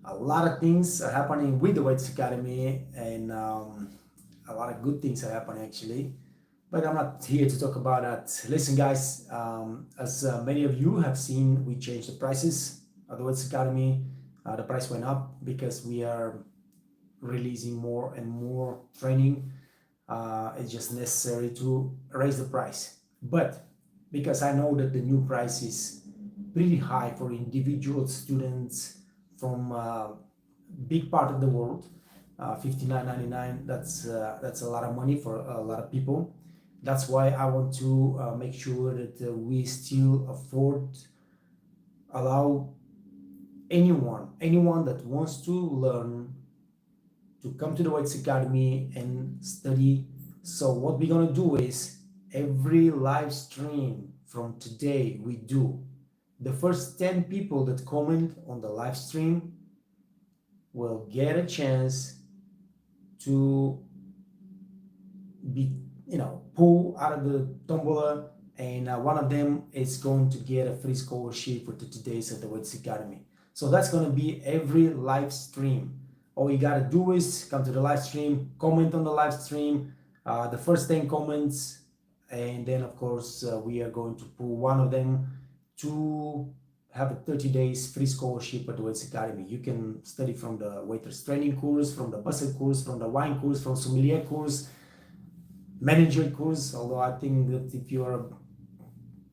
a lot of things are happening with the Weights Academy, and a lot of good things are happening actually. But I'm not here to talk about that. Listen, guys, as many of you have seen, we changed the prices at the Weights Academy. The price went up because we are releasing more and more training. It's just necessary to raise the price. But because I know that the new price is pretty high for individual students from big part of the world, 59.99. That's a lot of money for a lot of people. That's why I want to make sure that we still allow anyone that wants to learn to come to the Weights Academy and study. So what we're gonna do is every live stream from today we do. The first 10 people that comment on the live stream will get a chance to be, pulled out of the tombola, and one of them is going to get a free scholarship for the 2 days at the Weights Academy. So that's going to be every live stream. All you got to do is come to the live stream, comment on the live stream, the first 10 comments, and then of course we are going to pull one of them to have a 30 days free scholarship at the Weights Academy. You can study from the waiters training course, from the busser course, from the wine course, from sommelier course, manager course. Although I think that if you are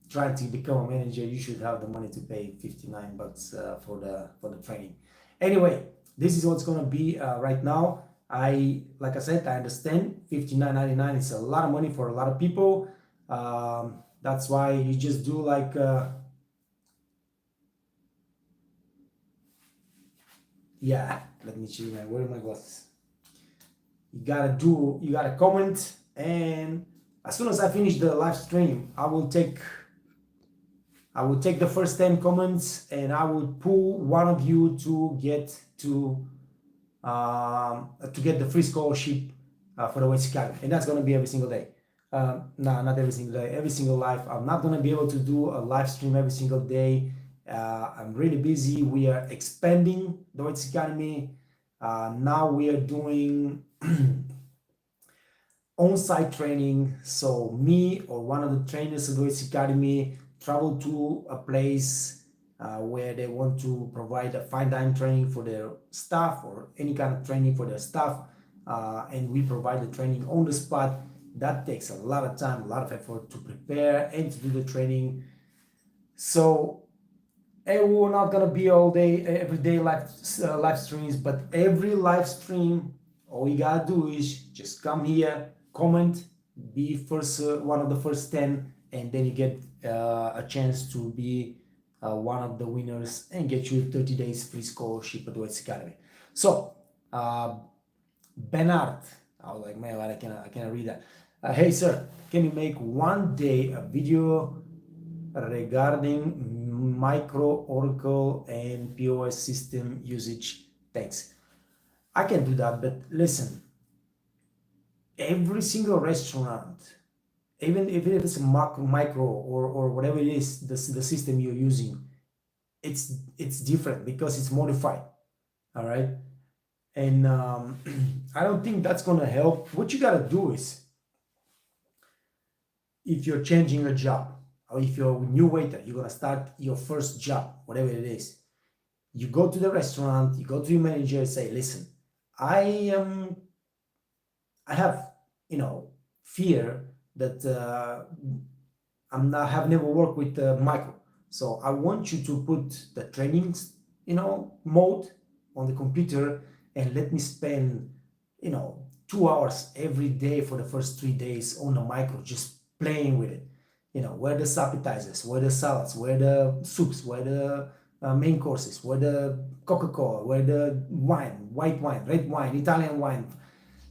trying to become a manager, you should have the money to pay $59 for the training. Anyway, this is what's gonna be right now. Like I said, I understand $59.99 is a lot of money for a lot of people. That's why you just do like yeah, let me show you where are my glasses. You gotta comment, and as soon as I finish the live stream, I will take the first 10 comments, and I will pull one of you to get the free scholarship for the Weights Academy, and that's gonna be every single day. No, not every single day. Every single live. I'm not gonna be able to do a live stream every single day. I'm really busy. We are expanding the Weights Academy. Now we are doing on-site training. So me or one of the trainers at the Weights Academy travel to a place where they want to provide a fine dining training for their staff or any kind of training for their staff, and we provide the training on the spot. That takes a lot of time, a lot of effort to prepare and to do the training. So we're not gonna be all day, every day live streams, but every live stream, all you gotta do is just come here, comment, be first one of the first 10, and then you get a chance to be one of the winners and get you 30 days free scholarship at the Weights Academy. So Bernard, I was like, man, I cannot read that. Hey sir, can you make one day a video regarding micro, Oracle, and POS system usage? Thanks. I can do that, but listen, every single restaurant, even if it's a micro or whatever it is, the system you're using, it's different because it's modified. All right. And I don't think that's gonna help. What you gotta do is, if you're changing a job, or if you're a new waiter, you're gonna start your first job, whatever it is, you go to the restaurant, you go to your manager and say, listen, I have, fear that have never worked with micro, so I want you to put the trainings, mode on the computer, and let me spend 2 hours every day for the first 3 days on the micro, just playing with it. Where the appetizers, where the salads, where the soups, where the main courses, where the Coca-Cola, where the wine, white wine, red wine, Italian wine.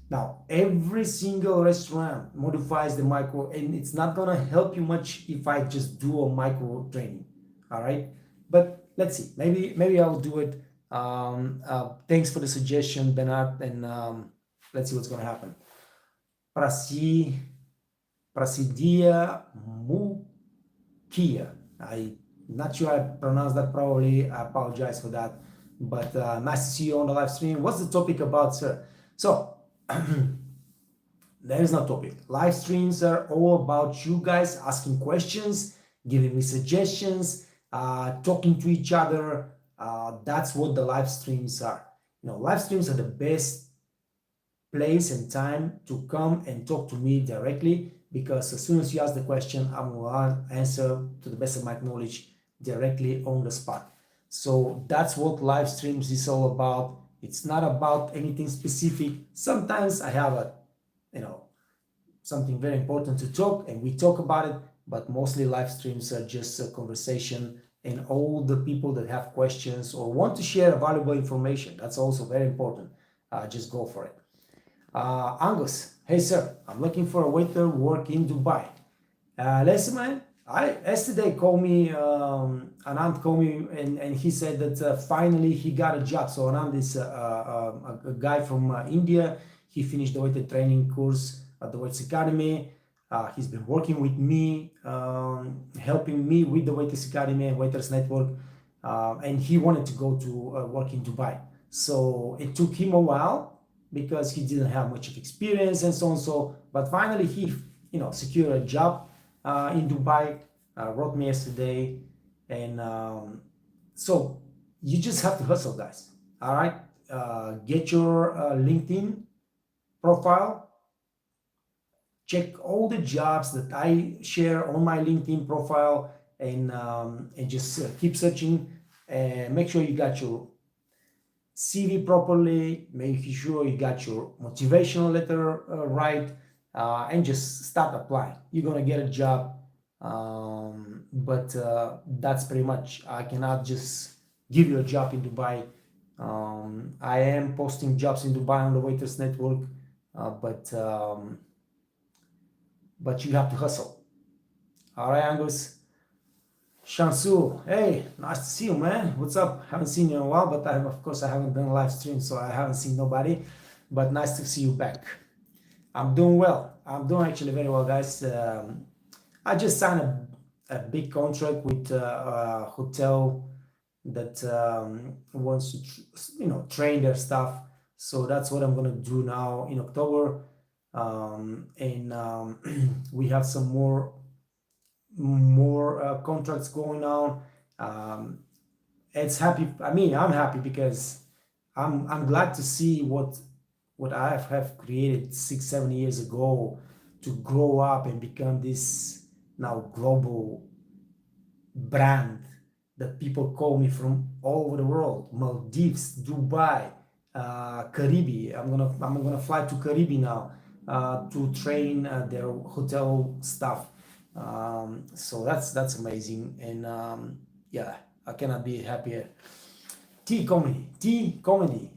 Now, every single restaurant modifies the micro, and it's not gonna help you much if I just do a micro training. All right, but let's see. Maybe I'll do it. Thanks for the suggestion, Bernard, and let's see what's gonna happen. Prasidia Mukia. I'm not sure I pronounced that properly. I apologize for that. But nice to see you on the live stream. What's the topic about, sir? So there is no topic. Live streams are all about you guys asking questions, giving me suggestions, talking to each other. That's what the live streams are. Live streams are the best place and time to come and talk to me directly, because as soon as you ask the question, I will answer to the best of my knowledge directly on the spot. So that's what live streams is all about. It's not about anything specific. Sometimes I have something very important to talk and we talk about it, but mostly live streams are just a conversation, and all the people that have questions or want to share valuable information, that's also very important. Just go for it. Angus, hey sir, I'm looking for a waiter work in Dubai. Listen, man, yesterday called me, Anand called me, and he said that finally he got a job. So Anand is a guy from India. He finished the waiter training course at the Waiters Academy. He's been working with me, helping me with the Waiters Academy and Waiters Network, and he wanted to go to work in Dubai. So it took him a while because he didn't have much of experience and so on. So, but finally he, secured a job in Dubai. Wrote me yesterday, and so you just have to hustle, guys. All right, get your LinkedIn profile. Check all the jobs that I share on my LinkedIn profile, and just keep searching, and make sure you got your CV properly, making sure you got your motivational letter right, and just start applying. You're gonna get a job, but that's pretty much. I cannot just give you a job in Dubai. I am posting jobs in Dubai on the Waiters Network, but you have to hustle. All right, Angus. Shansu, hey, nice to see you, man. What's up? Haven't seen you in a while, but of course I haven't done a live stream, so I haven't seen nobody. But nice to see you back. I'm doing well. I'm doing actually very well, guys. I just signed a big contract with a hotel that wants to, train their staff. So that's what I'm gonna do now in October, and we have some more contracts going on. It's happy. I mean, I'm happy because I'm glad to see what I have created 6-7 years ago to grow up and become this now global brand that people call me from all over the world. Maldives, Dubai, Caribbean. I'm gonna fly to Caribbean now to train their hotel staff. So that's amazing, and yeah, I cannot be happier. Tea comedy.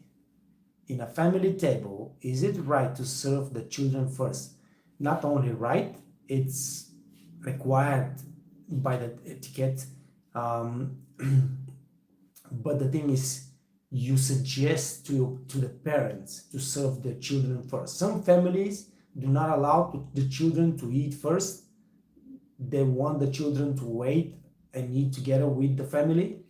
In a family table, is it right to serve the children first? Not only right, it's required by the etiquette. But the thing is, you suggest to the parents to serve the children first. Some families do not allow the children to eat first. They want the children to wait and eat together with the family.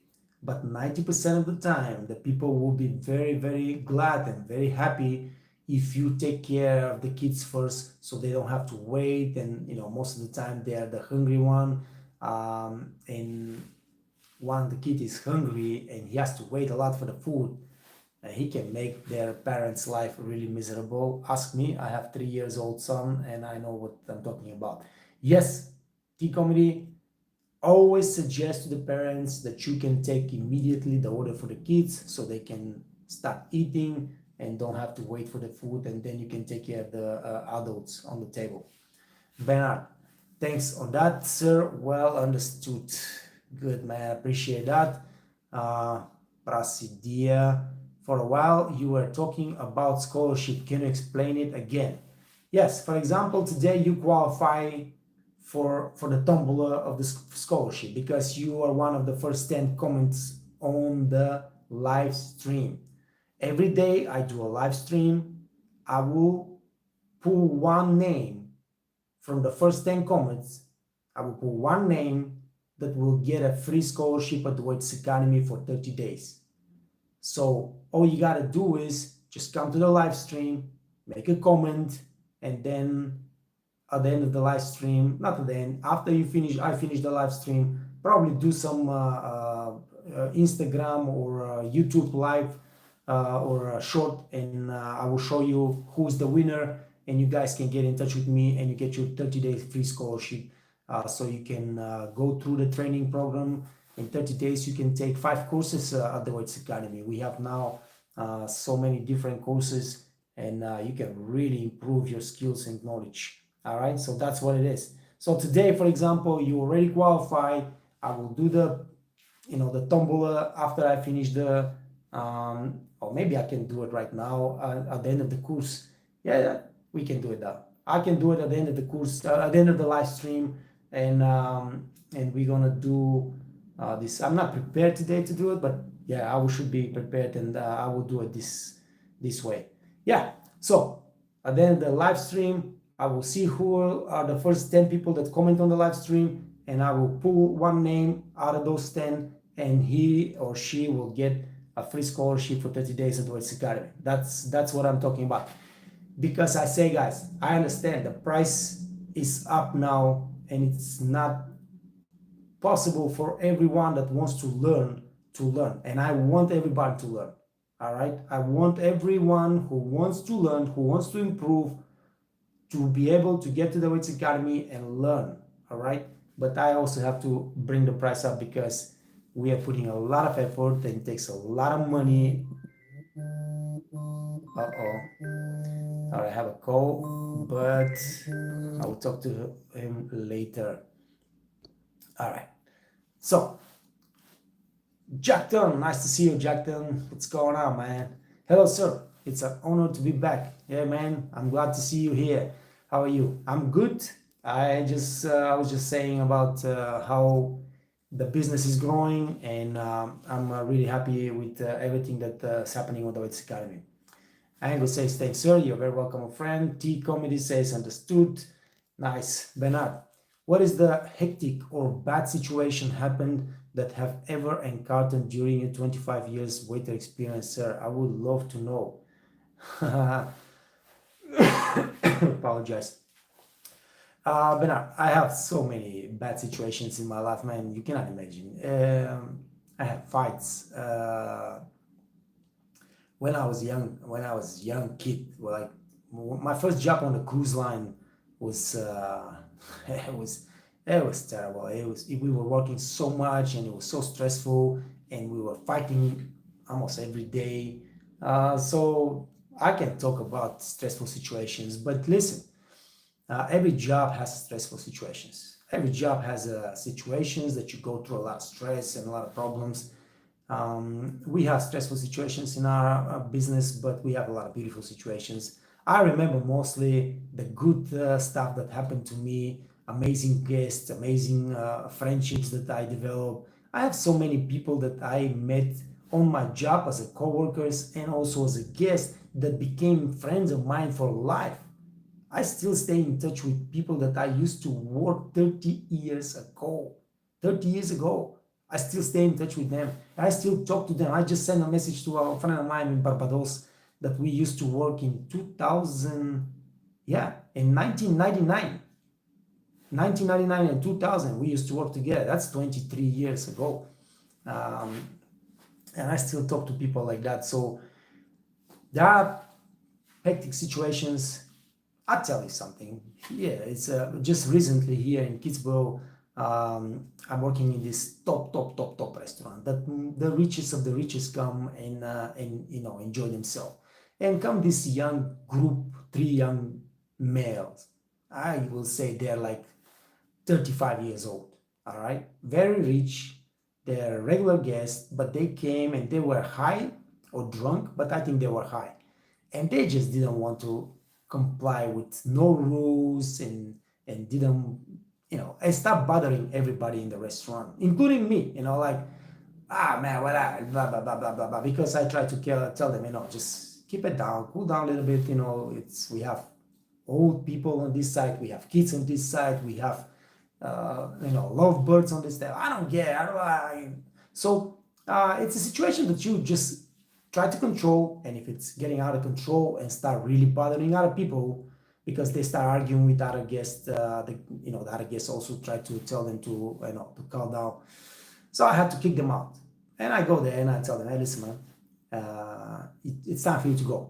But 90% of the time, the people will be very, very glad and very happy if you take care of the kids first, so they don't have to wait. And most of the time they are the hungry one, and when the kid is hungry and he has to wait a lot for the food, he can make their parents' life really miserable. Ask me, I have 3 years old son, and I know what I'm talking about. Yes, tea comedy. Always suggest to the parents that you can take immediately the order for the kids so they can start eating and don't have to wait for the food, and then you can take care of the adults on the table. Bernard, thanks on that, sir. Well understood. Good, man. Appreciate that. Prasidia, for a while you were talking about scholarship. Can you explain it again? Yes, for example, today you qualify for the tombola of the scholarship because you are one of the first 10 comments on the live stream. Every day I do a live stream. I will pull one name from the first 10 comments. I will pull one name that will get a free scholarship at the Waiters Academy for 30 days. So all you gotta do is just come to the live stream, make a comment, and then at the end of the live stream, not at the end, after I finish the live stream, probably do some Instagram or YouTube live or short, and I will show you who's the winner, and you guys can get in touch with me, and you get your 30-day free scholarship. So you can go through the training program. In 30 days, you can take 5 courses at the Weights Academy. We have now so many different courses, and you can really improve your skills and knowledge. All right, so that's what it is. So today, for example, you already qualified. I will do the tombola after I finish the or maybe I can do it right now at the end of the course. Yeah, we can do it now. I can do it at the end of the course, at the end of the live stream, and we're gonna do this. I'm not prepared today to do it, but yeah, I should be prepared, and I will do it this way. Yeah. So at the end of the live stream, I will see who are the first 10 people that comment on the live stream, and I will pull one name out of those 10, and he or she will get a free scholarship for 30 days at the Weights Academy. That's what I'm talking about. Because I say, guys, I understand the price is up now, and it's not possible for everyone that wants to learn, and I want everybody to learn. All right, I want everyone who wants to learn, who wants to improve, to be able to get to the Weights Academy and learn. All right, but I also have to bring the price up because we are putting a lot of effort, and it takes a lot of money. Uh-oh. All right, I have a call, but I will talk to him later. All right. So, Jackton, nice to see you, Jackton. What's going on, man? Hello, sir. It's an honor to be back. Yeah, man. I'm glad to see you here. How are you? I'm good. I was just saying about how the business is growing, and I'm really happy with everything that's happening on the Weights Academy. Angle says, thanks, sir. You're very welcome, friend. T Comedy says, understood. Nice. Bernard, what is the hectic or bad situation happened that have ever encountered during your 25 years waiter experience, sir? I would love to know. Apologize. Bernard, I have so many bad situations in my life, man. You cannot imagine. I have fights. When I was young kid, like my first job on the cruise line was it was terrible. We were working so much, and it was so stressful, and we were fighting almost every day. So I can talk about stressful situations, but listen, every job has stressful situations. Every job has situations that you go through a lot of stress and a lot of problems. We have stressful situations in our business, but we have a lot of beautiful situations. I remember mostly the good stuff that happened to me, amazing guests, amazing friendships that I developed. I have so many people that I met on my job as a co-workers and also as a guest that became friends of mine for life. I still stay in touch with people that I used to work 30 years ago. 30 years ago. I still stay in touch with them. I still talk to them. I just sent a message to a friend of mine in Barbados that we used to work in 2000, in 1999. 1999 and 2000, we used to work together. That's 23 years ago. And I still talk to people like that. So there are hectic situations. I'll tell you something. Yeah, it's just recently here in Kidsborough, I'm working in this top restaurant that the richest of the richest come and enjoy themselves. And come this young group, 3 young males. I will say they're like 35 years old. All right, very rich. They're regular guests, but they came and they were high or drunk, but I think they were high, and they just didn't want to comply with no rules and didn't and stop bothering everybody in the restaurant, including me. Like, man, what blah blah blah blah blah blah. Because I try to tell them, just keep it down, cool down a little bit. We have old people on this side, we have kids on this side, we have lovebirds on this side. I don't care. So it's a situation that you just try to control, and if it's getting out of control and start really bothering other people because they start arguing with other guests, the other guests also try to tell them to to calm down. So I had to kick them out, and I go there and I tell them, hey, listen, man, it's time for you to go.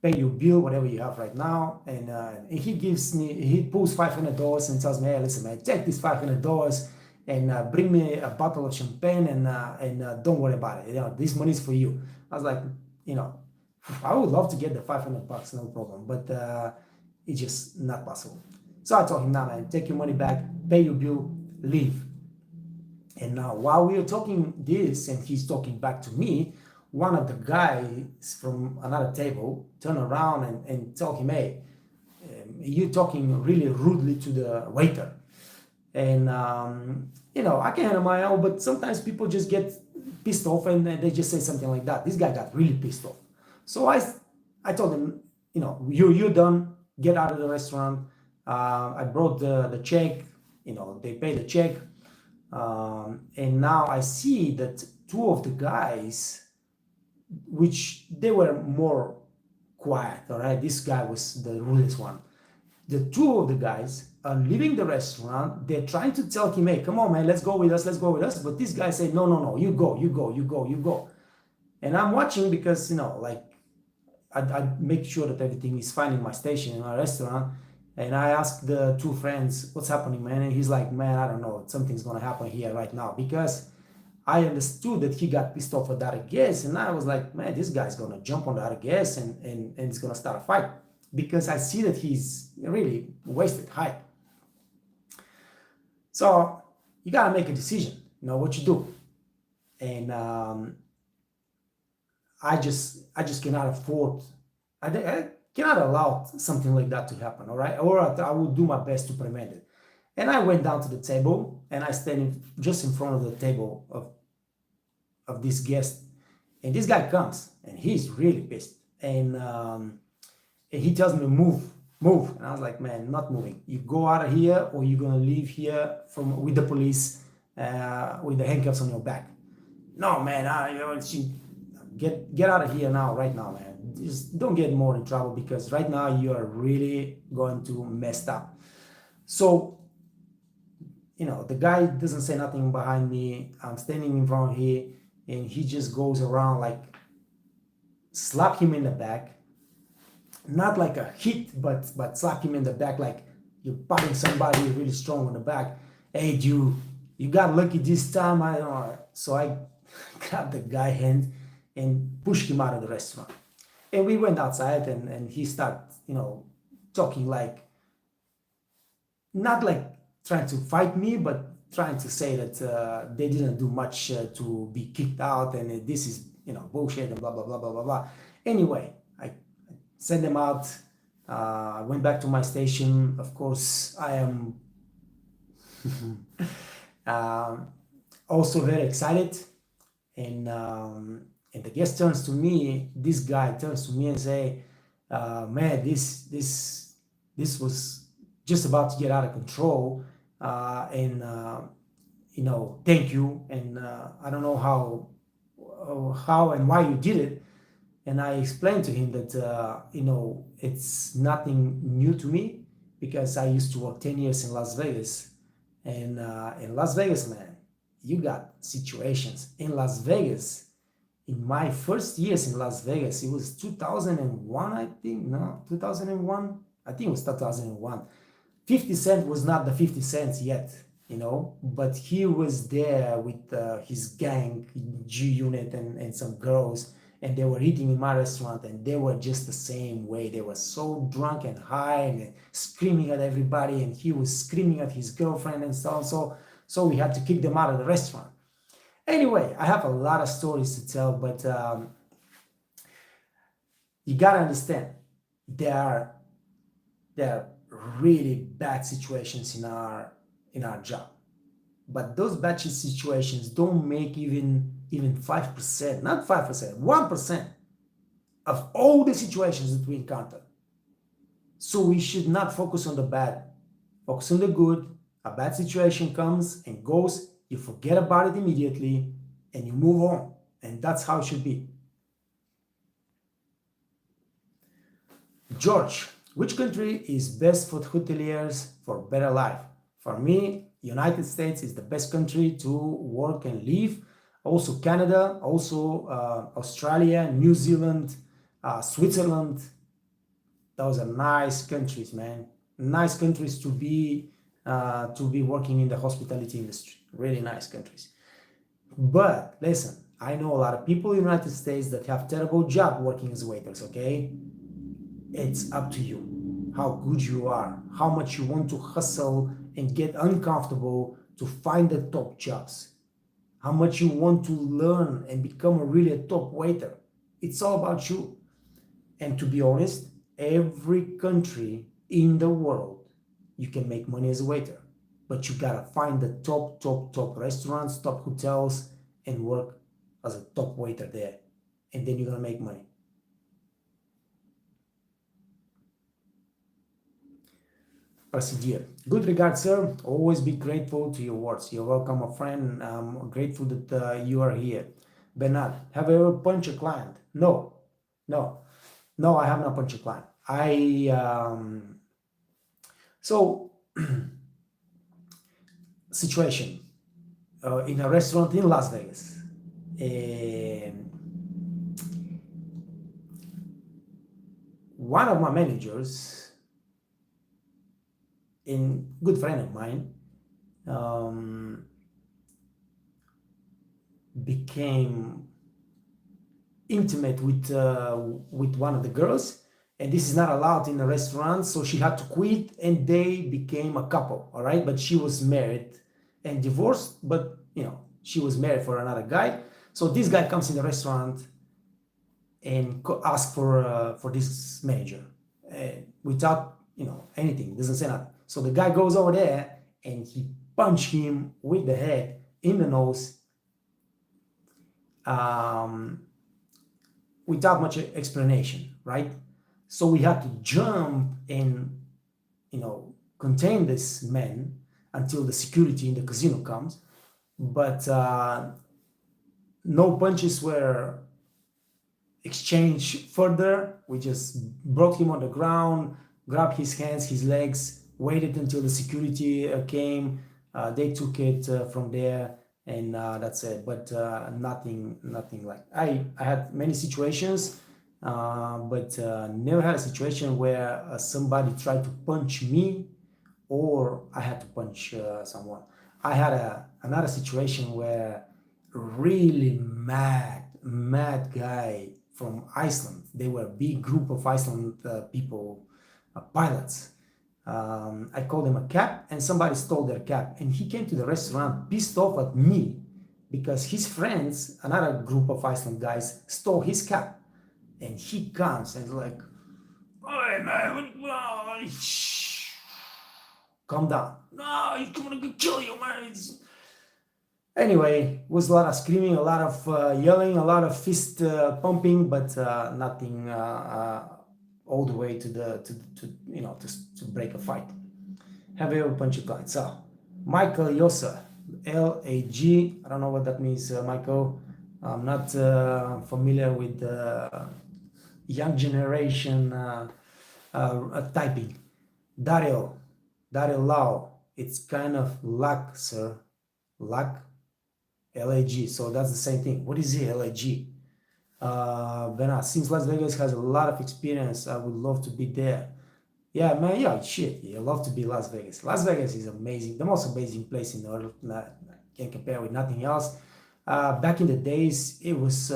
Pay your bill, whatever you have right now, and he pulls $500 and tells me, hey, listen, man, take this $500 and bring me a bottle of champagne and don't worry about it. This money is for you. I was like, I would love to get the $500, no problem, but it's just not possible. So I told him, nah, man, take your money back, pay your bill, leave. And now while we are talking this and he's talking back to me, one of the guys from another table turn around and tell him, hey, you're talking really rudely to the waiter. And, I can handle my own, but sometimes people just get pissed off and they just say something like that. This guy got really pissed off. So I told him, you're done, get out of the restaurant. I brought the check, they paid the check. And now I see that two of the guys, which they were more quiet, all right? This guy was the rudest one. The two of the guys are leaving the restaurant. They're trying to tell him, hey, come on, man, let's go with us. But this guy said, no, you go. And I'm watching because, I make sure that everything is fine in my station, in my restaurant. And I asked the two friends, what's happening, man? And he's like, man, I don't know. Something's going to happen here right now. Because I understood that he got pissed off at the other guest. And I was like, man, this guy's going to jump on the other guest and it's going to start a fight. Because I see that he's really wasted hype. So you got to make a decision, what you do. And I just cannot afford, I cannot allow something like that to happen, all right? Or I will do my best to prevent it. And I went down to the table and I stand just in front of the table of this guest. And this guy comes and he's really pissed. And he tells me, move. And I was like, man, not moving. You go out of here or you're going to leave here with the police with the handcuffs on your back. No, man, get out of here now, right now, man. Just don't get more in trouble because right now you are really going to mess up. So, the guy doesn't say nothing behind me. I'm standing in front of him and he just goes around like slap him in the back. Not like a hit, but slap him in the back like you're patting somebody really strong on the back. Hey, you got lucky this time. I don't know. So I grabbed the guy's hand and pushed him out of the restaurant. And we went outside and he started, talking like, not like trying to fight me, but trying to say that they didn't do much to be kicked out and this is, bullshit and blah, blah, blah, blah, blah, blah. Anyway, I sent them out. I went back to my station. Of course, I am also very excited. And the guest turns to me. This guy turns to me and say, "Man, this was just about to get out of control. And thank you. And I don't know how and why you did it." And I explained to him that, it's nothing new to me because I used to work 10 years in Las Vegas. And in Las Vegas, man, you got situations. In Las Vegas, in my first years in Las Vegas, it was 2001, I think. No, 2001? I think it was 2001. 50 Cent was not the 50 Cents yet, but he was there with his gang, G-Unit and some girls. And they were eating in my restaurant and they were just the same way. They were so drunk and high and screaming at everybody, and he was screaming at his girlfriend and so on. So we had to kick them out of the restaurant. Anyway, I have a lot of stories to tell, but you gotta understand, there are really bad situations in our job. But those bad situations don't make even 5%, not 5%, 1% of all the situations that we encounter. So we should not focus on the bad, focus on the good. A bad situation comes and goes, you forget about it immediately and you move on. And that's how it should be. George, which country is best for hoteliers for better life? For me, United States is the best country to work and live. Also Canada, also Australia, New Zealand, Switzerland. Those are nice countries, man. Nice countries to be working in the hospitality industry. Really nice countries. But listen, I know a lot of people in the United States that have terrible job working as waiters, okay? It's up to you how good you are, how much you want to hustle and get uncomfortable to find the top jobs, how much you want to learn and become a really top waiter. It's all about you. And to be honest, every country in the world, you can make money as a waiter, but you gotta find the top restaurants, top hotels, and work as a top waiter there. And then you're gonna make money. Prasidir. Good regards, sir. Always be grateful to your words. You're welcome, my friend. I'm grateful that you are here. Bernard, have you ever punched a client? No, I have not punched a client. So situation in a restaurant in Las Vegas. One of my managers, a good friend of mine, became intimate with one of the girls, and this is not allowed in a restaurant, so she had to quit, and they became a couple. All right, but she was married and divorced, but she was married for another guy. So this guy comes in the restaurant and asks for this manager without anything, doesn't say nothing. So the guy goes over there and he punched him with the head in the nose, without much explanation, right? So we had to jump and contain this man until the security in the casino comes. But no punches were exchanged further. We just brought him on the ground, grabbed his hands, his legs, waited until the security came. They took it from there, and that's it. But nothing like I had many situations, but never had a situation where somebody tried to punch me or I had to punch someone. I had another situation where a really mad guy from Iceland. They were a big group of Iceland people, pilots. I called them a cap, and somebody stole their cap, and he came to the restaurant pissed off at me because his friends, another group of Iceland guys, stole his cap, and he comes and like, "Hey man, calm down. No, he's coming to kill you, man." Anyway, was a lot of screaming, a lot of yelling, a lot of fist pumping, but nothing all the way to break a fight. Have you ever punched a client? So, Michael Yosa, LAG. I don't know what that means, Michael. I'm not familiar with the young generation typing. Dario Lau. It's kind of luck, sir. Luck. LAG. So that's the same thing. What is it, LAG? Bernard, since Las Vegas has a lot of experience, I would love to be there. Yeah, man, yeah, shit. I love to be Las Vegas. Las Vegas is amazing, the most amazing place in the world. Can't compare with nothing else. Back in the days, it was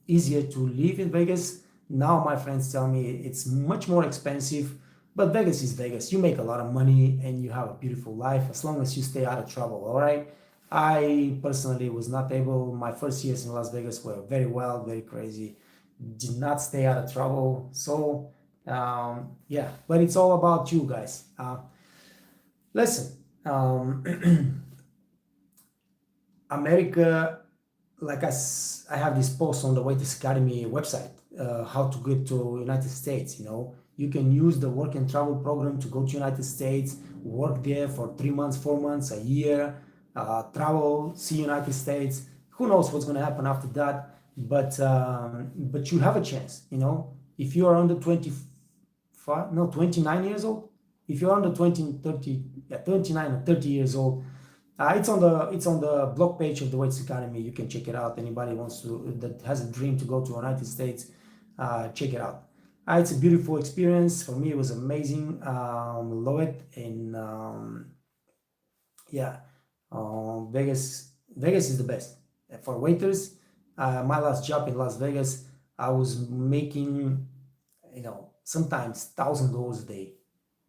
easier to live in Vegas. Now my friends tell me it's much more expensive, but Vegas is Vegas. You make a lot of money and you have a beautiful life as long as you stay out of trouble, all right? I personally was not able. My first years in Las Vegas were very wild, very crazy. Did not stay out of trouble. So, yeah, but it's all about you guys. Listen, America, like I have this post on the Waiters Academy website, how to get to United States. You can use the work and travel program to go to United States, work there for 3 months, 4 months, a year. Travel, see United States. Who knows what's going to happen after that? But you have a chance. If you are under 25, no, 29 years old. If you're under 20, 30, yeah, 29 or 30 years old, it's on the blog page of the Weights Academy. You can check it out. Anybody wants to that has a dream to go to the United States, check it out. It's a beautiful experience for me. It was amazing. Love it. And yeah, Vegas is the best for waiters. My last job in Las Vegas, I was making, sometimes $1,000 a day,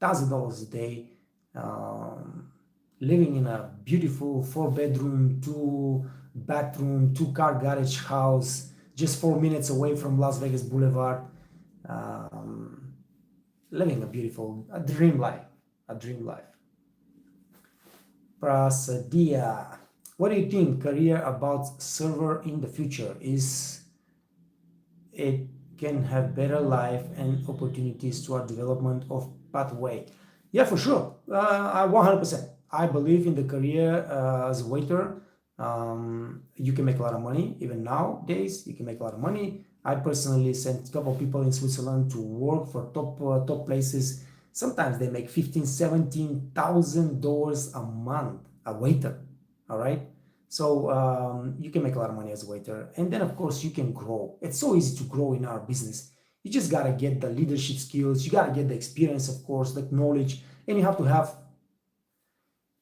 $1,000 a day, living in a beautiful 4-bedroom, 2-bathroom, 2-car garage house, just 4 minutes away from Las Vegas Boulevard. Living a dream life, Prasadia. What do you think career about server in the future? Is it can have better life and opportunities toward development of pathway? Yeah, for sure. 100%. I believe in the career as a waiter. You can make a lot of money. Even nowadays, you can make a lot of money. I personally sent a couple of people in Switzerland to work for top places. Sometimes they make $15,000, $17,000 a month, a waiter. All right. So you can make a lot of money as a waiter. And then, of course, you can grow. It's so easy to grow in our business. You just got to get the leadership skills. You got to get the experience, of course, the knowledge. And you have to have,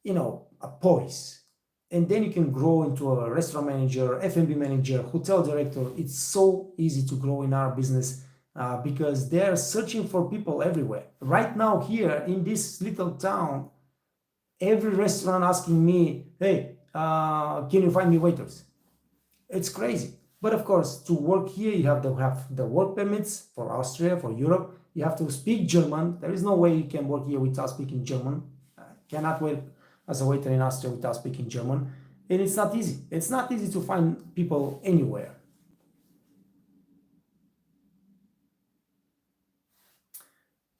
a poise. And then you can grow into a restaurant manager, F&B manager, hotel director. It's so easy to grow in our business because they're searching for people everywhere. Right now here in this little town, every restaurant asking me, hey, can you find me waiters? It's crazy. But of course, to work here, you have to have the work permits for Austria, for Europe. You have to speak German. There is no way you can work here without speaking German. Cannot work as a waiter in Austria without speaking German. And it's not easy. It's not easy to find people anywhere.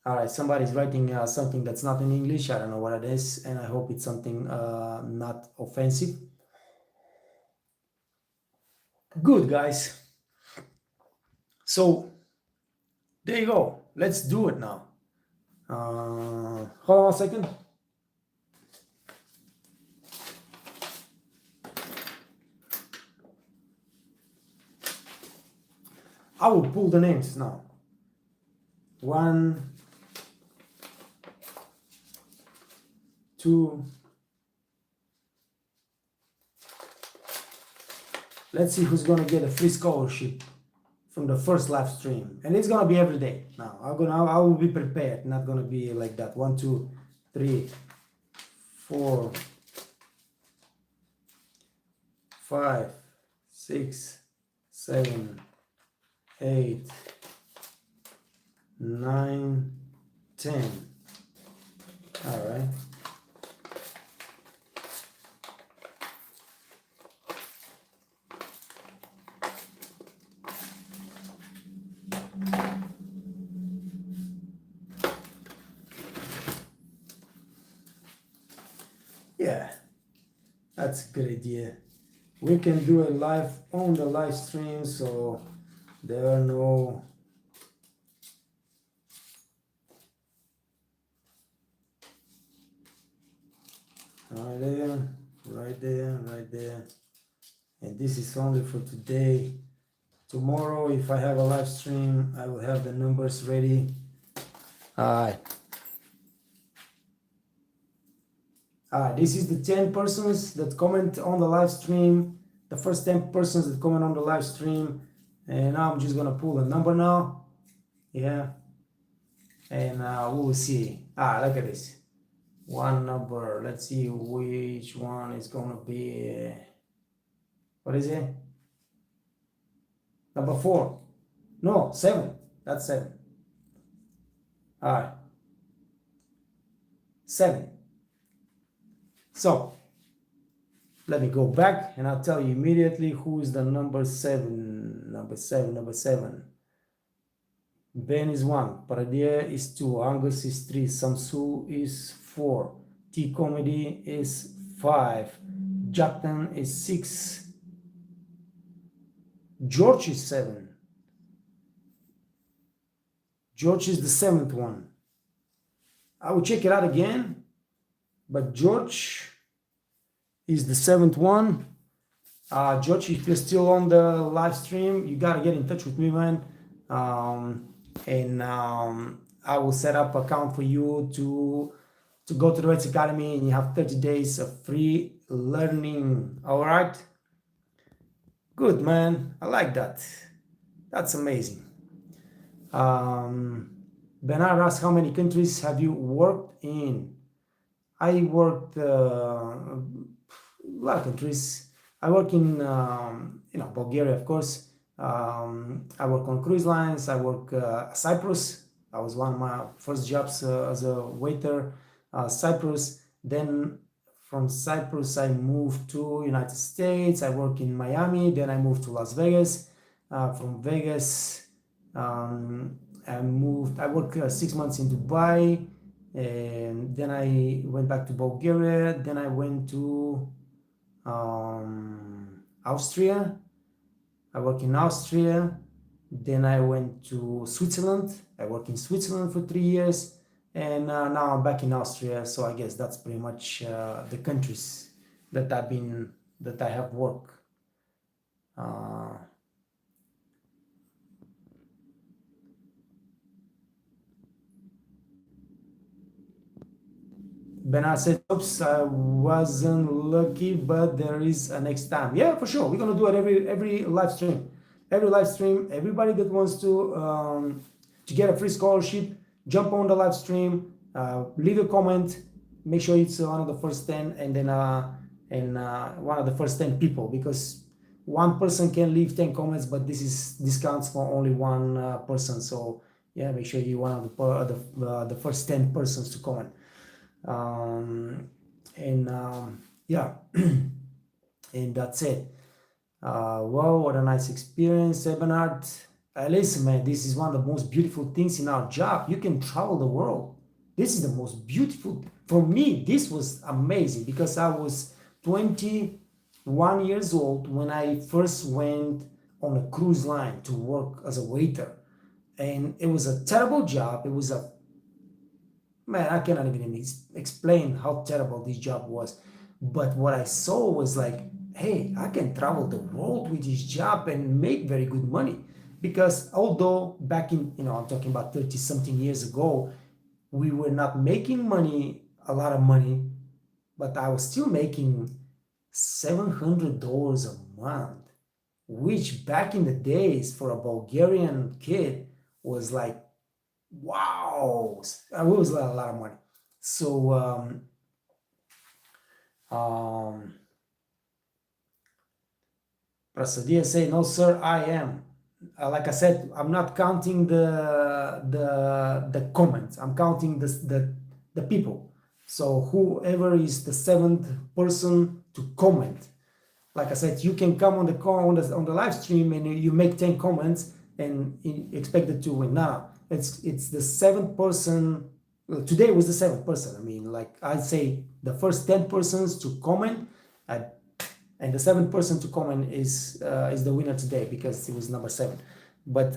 All right, somebody's writing something that's not in English. I don't know what it is, and I hope it's something not offensive. Good, guys. So there you go. Let's do it now. Hold on a second. I will pull the names now. 1, 2. Let's see who's gonna get a free scholarship from the first live stream, and it's gonna be every day. Now I will be prepared. Not gonna be like that. 1, 2, 3, 4, 5, 6, 7, 8, 9, 10. All right. Yeah, that's a good idea. We can do it live on the live stream, so there are no right there. And this is only for today. Tomorrow, if I have a live stream, I will have the numbers ready. This is the 10 persons that comment on the live stream. The first 10 persons that comment on the live stream. And now I'm just gonna pull the number now. Yeah. And we will see. Look at this. One number. Let's see which one is gonna be. What is it? Number 4. No, 7. That's 7. All right. 7. So let me go back and I'll tell you immediately who is the number 7. Number 7. Ben is 1. Paradia is 2. Angus is 3. Samsu is 4. T Comedy is 5. Jackton is 6. George is 7. George is the 7th one. I will check it out again, but George is the 7th one. George, if you're still on the live stream, you gotta get in touch with me, man. And I will set up an account for you to go to the Reds Academy, and you have 30 days of free learning. All right? Good, man. I like that. That's amazing. Bernard asked, how many countries have you worked in? I worked a lot of countries. I work in Bulgaria, of course. I work on cruise lines. I work Cyprus. That was one of my first jobs as a waiter. Cyprus. Then from Cyprus, I moved to United States. I work in Miami. Then I moved to Las Vegas. From Vegas, I worked 6 months in Dubai. And then I went back to Bulgaria. Then I went to Austria. I worked in Austria. Then I went to Switzerland. I worked in Switzerland for 3 years. And now I'm back in Austria. So I guess that's pretty much the countries that I have worked. Bernard said, oops, I wasn't lucky, but there is a next time. Yeah, for sure. We're going to do it every live stream. Every live stream, everybody that wants to get a free scholarship, jump on the live stream, leave a comment, make sure it's one of the first 10, and then one of the first 10 people, because one person can leave 10 comments, but this counts for only one person. So yeah, make sure you're one of the first 10 persons to comment. Yeah, and that's it. Wow, what a nice experience, Bernard. Listen, man, this is one of the most beautiful things in our job. You can travel the world. This is the most beautiful. For me, this was amazing because I was 21 years old when I first went on a cruise line to work as a waiter. And it was a terrible job. It was man, I cannot even explain how terrible this job was. But what I saw was like, hey, I can travel the world with this job and make very good money. Because although back in, I'm talking about 30 something years ago, we were not making money, a lot of money, but I was still making $700 a month, which back in the days for a Bulgarian kid was like, wow, it was a lot of money. So Prasadia say, no sir, I am. Like I said, I'm not counting the comments. I'm counting the people. So whoever is the 7th person to comment, like I said, you can come on the live stream and you make 10 comments and expected to win. No, it's the 7th person. Today was the 7th person. I mean, like I'd say the first 10 persons to comment, and the 7th person to comment is the winner today because it was number 7. But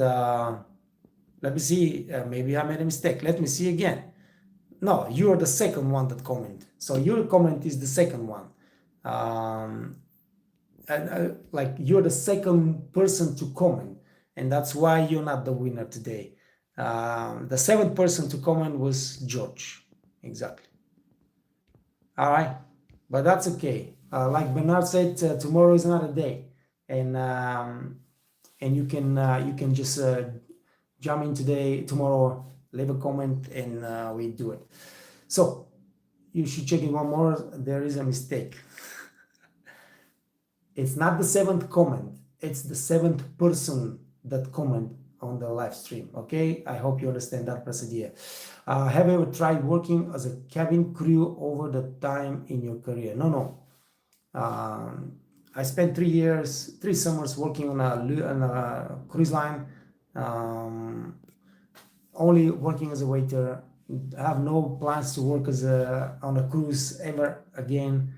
let me see. Maybe I made a mistake. Let me see again. No, you're the second one that comment. So your comment is the second one. Like you're the second person to comment, and that's why you're not the winner today. The 7th person to comment was George. Exactly. All right, but that's okay. Like Bernard said, tomorrow is another day, and you can just jump in tomorrow, leave a comment, and we do it. So you should check it one more. There is a mistake. It's not the 7th comment. It's the 7th person that comment on the live stream. Okay, I hope you understand that, Prasadia. Have you ever tried working as a cabin crew over the time in your career? No. I spent 3 summers working on a cruise line, only working as a waiter. I have no plans to work on a cruise ever again,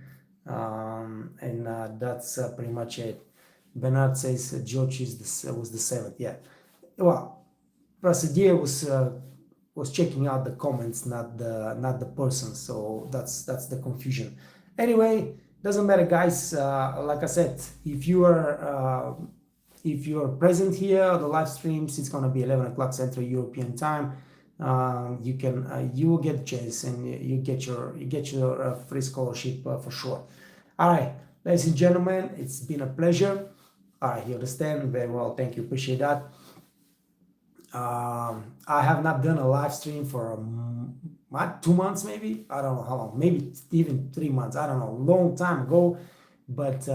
and that's pretty much it. Bernard says George was the 7th. Yeah, well, Prasadier was checking out the comments, not the person. So that's the confusion. Anyway, doesn't matter, guys. Like I said, if you are present here, the live streams, it's gonna be 11 o'clock Central European time. You will get a chance, and you get your free scholarship for sure. All right, ladies and gentlemen, it's been a pleasure. All right, you understand very well. Thank you, appreciate that. I have not done a live stream for 2 months, maybe. I don't know how long, maybe even 3 months. I don't know, long time ago. But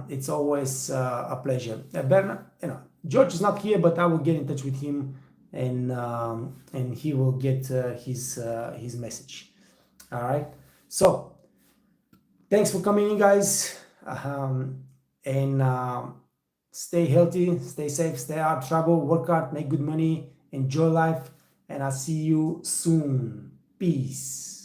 it's always a pleasure. Bernard, George is not here, but I will get in touch with him, and he will get his message. All right. So thanks for coming in, guys, and stay healthy, stay safe, stay out of trouble, work hard, make good money, enjoy life, and I'll see you soon. Peace.